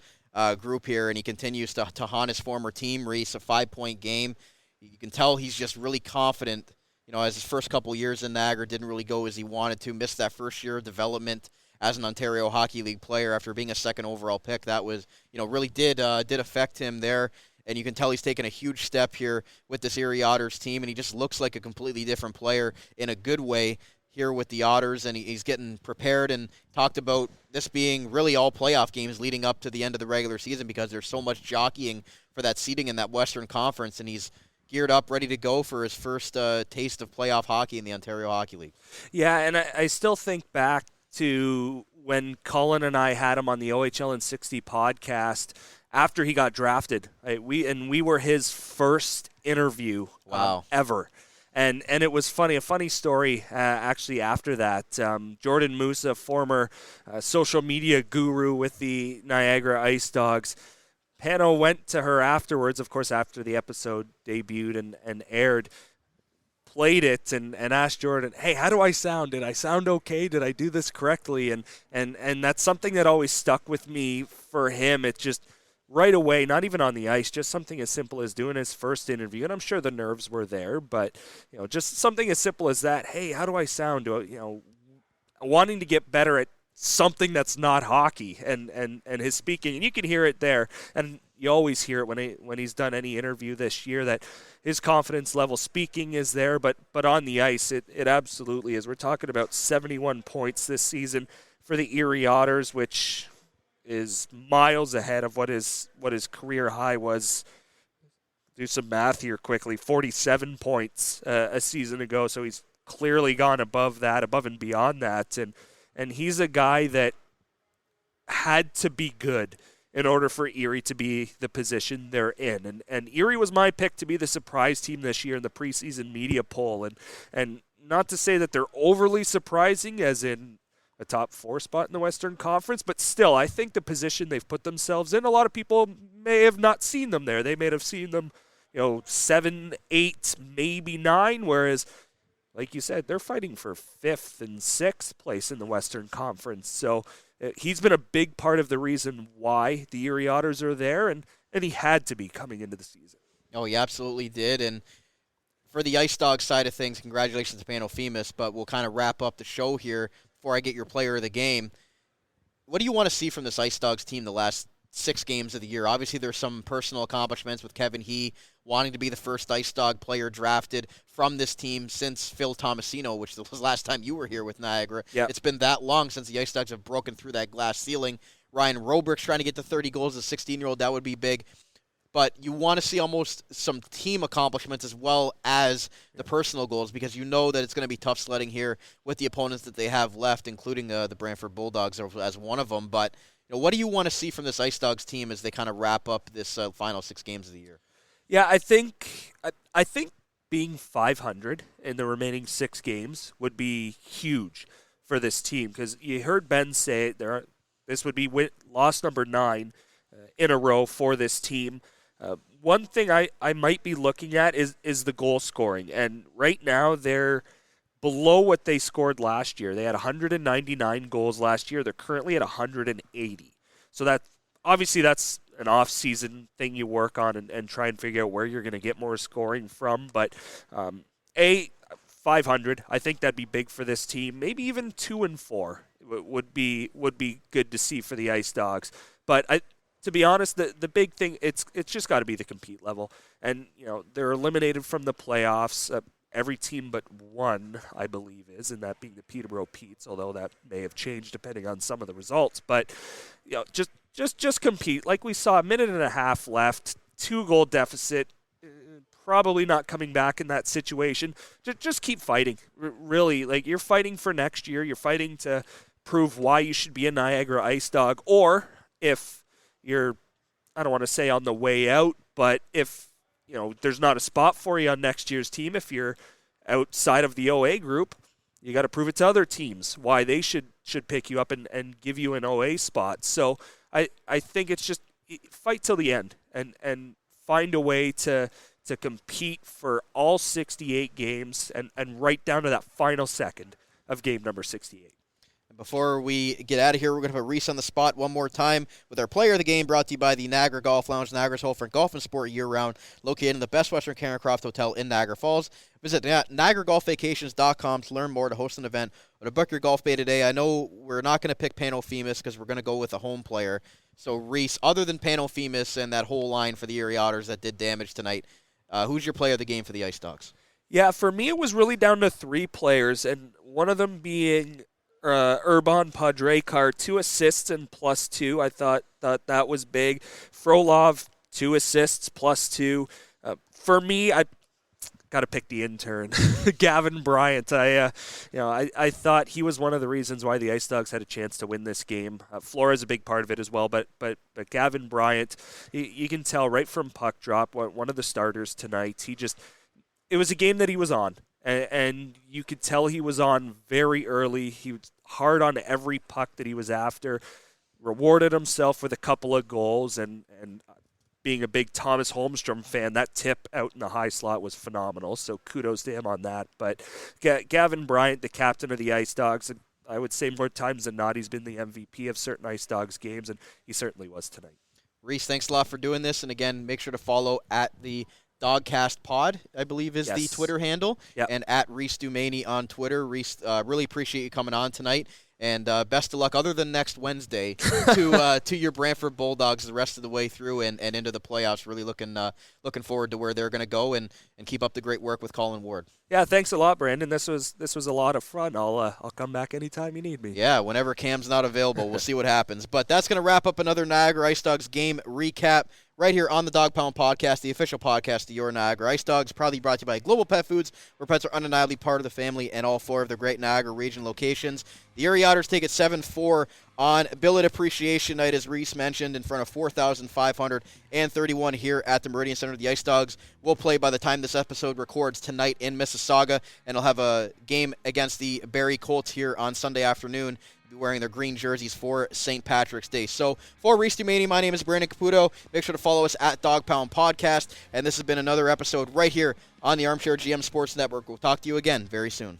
group here, and he continues to haunt his former team. Reece, a 5-point game. You can tell he's just really confident. You know, as his first couple years in Niagara didn't really go as he wanted to. Missed that first year of development as an Ontario Hockey League player after being a second overall pick. That was, really did affect him there. And you can tell he's taken a huge step here with this Erie Otters team, and he just looks like a completely different player in a good way here with the Otters, and he's getting prepared and talked about this being really all playoff games leading up to the end of the regular season because there's so much jockeying for that seeding in that Western Conference, and he's geared up, ready to go for his first taste of playoff hockey in the Ontario Hockey League. Yeah, and I still think back to when Cullen and I had him on the OHL in 60 podcast after he got drafted. We were his first interview ever. And it was funny, a funny story actually after that. Jordan Musa, former social media guru with the Niagara IceDogs, Pano went to her afterwards, of course, after the episode debuted and aired, played it and asked Jordan, hey, how do I sound? Did I sound okay? Did I do this correctly? And that's something that always stuck with me for him. It just right away, not even on the ice, just something as simple as doing his first interview. And I'm sure the nerves were there, but just something as simple as that. Hey, how do I sound? Wanting to get better at something that's not hockey and his speaking. And you can hear it there. And you always hear it when he's done any interview this year that his confidence level speaking is there, but on the ice, it absolutely is. We're talking about 71 points this season for the Erie Otters, which is miles ahead of what his career high was. Do some math here quickly. 47 points a season ago, so he's clearly gone above and beyond that. And he's a guy that had to be good in order for Erie to be the position they're in. And Erie was my pick to be the surprise team this year in the preseason media poll. And not to say that they're overly surprising, as in a top 4 spot in the Western Conference, but still, I think the position they've put themselves in, a lot of people may have not seen them there. They may have seen them, 7, 8, maybe 9, whereas, like you said, they're fighting for 5th and 6th place in the Western Conference. So he's been a big part of the reason why the Erie Otters are there, and he had to be coming into the season. Oh, he absolutely did, and for the IceDog side of things, congratulations to Pano Fimis, but we'll kind of wrap up the show here before I get your player of the game. What do you want to see from this IceDogs team the last 6 games of the year? Obviously, there's some personal accomplishments with Kevin He wanting to be the first IceDog player drafted from this team since Phil Tomasino, which was the last time you were here with Niagara. Yep. It's been that long since the IceDogs have broken through that glass ceiling. Ryan Robrick's trying to get to 30 goals as a 16-year-old. That would be big. But you want to see almost some team accomplishments as well as the personal goals, because you know that it's going to be tough sledding here with the opponents that they have left, including the Brantford Bulldogs as one of them. But what do you want to see from this IceDogs team as they kind of wrap up this final 6 games of the year? Yeah, I think being 500 in the remaining 6 games would be huge for this team, because you heard Ben say this would be loss number 9 in a row for this team. One thing I might be looking at is the goal scoring, and right now they're below what they scored last year. They had 199 goals last year. They're currently at 180. So that's an off-season thing you work on and try and figure out where you're going to get more scoring from. But 500, I think that'd be big for this team. Maybe even 2-4 would be good to see for the IceDogs. But to be honest, the big thing, it's just got to be the compete level. And, they're eliminated from the playoffs. Every team but one, I believe, is, and that being the Peterborough Petes, although that may have changed depending on some of the results. But, just compete. Like we saw, a minute and a half left, 2-goal deficit, probably not coming back in that situation. Just keep fighting. Really, like, you're fighting for next year. You're fighting to prove why you should be a Niagara IceDog, or if you're, I don't want to say on the way out, but if there's not a spot for you on next year's team, if you're outside of the OA group, you got to prove it to other teams why they should pick you up and give you an OA spot. So I think it's just fight till the end and find a way to compete for all 68 games and right down to that final second of game number 68. Before we get out of here, we're going to put Reece on the spot one more time with our player of the game, brought to you by the Niagara Golf Lounge, Niagara's home for golf and sport year-round, located in the best Western Cairncroft Hotel in Niagara Falls. Visit NiagaraGolfVacations.com to learn more, to host an event, or to book your golf day today. I know we're not going to pick Pano Fimis because we're going to go with a home player. So, Reece, other than Pano Fimis and that whole line for the Erie Otters that did damage tonight, who's your player of the game for the IceDogs? Yeah, for me it was really down to 3 players, and one of them being Urban Boudreau, 2 assists and +2. I thought that was big. Frolov, 2 assists, +2. For me, I got to pick the intern, Gavin Bryant. I thought he was one of the reasons why the IceDogs had a chance to win this game. Flora's a big part of it as well, but Gavin Bryant, you can tell right from puck drop, one of the starters tonight. It was a game that he was on. And you could tell he was on very early. He was hard on every puck that he was after, rewarded himself with a couple of goals, and being a big Thomas Holmstrom fan, that tip out in the high slot was phenomenal, so kudos to him on that. But Gavin Bryant, the captain of the IceDogs, I would say more times than not he's been the MVP of certain IceDogs games, and he certainly was tonight. Reece, thanks a lot for doing this, and again, make sure to follow at the Dawgcast Pod, I believe is the Twitter handle, and at Reece Doumani on Twitter. Reece, really appreciate you coming on tonight, and best of luck, other than next Wednesday, to your Brantford Bulldogs the rest of the way through and into the playoffs. Really looking forward to where they're going to go, and keep up the great work with Colin Ward. Yeah, thanks a lot, Brandon. This was a lot of fun. I'll come back anytime you need me. Yeah, whenever Cam's not available, we'll see what happens. But that's going to wrap up another Niagara IceDogs game recap right here on the Dog Pound Podcast, the official podcast of your Niagara IceDogs, proudly brought to you by Global Pet Foods, where pets are undeniably part of the family, and all 4 of their great Niagara Region locations. The Erie Otters take it 7-4 on Billet Appreciation Night, as Reece mentioned, in front of 4,531 here at the Meridian Centre. The IceDogs will play, by the time this episode records, tonight in Mississauga, and they'll have a game against the Barrie Colts here on Sunday afternoon, wearing their green jerseys for St. Patrick's Day. So, for Reece Doumani, my name is Brandon Caputo. Make sure to follow us at Dog Pound Podcast, and this has been another episode right here on the Armchair GM Sports Network. We'll talk to you again very soon.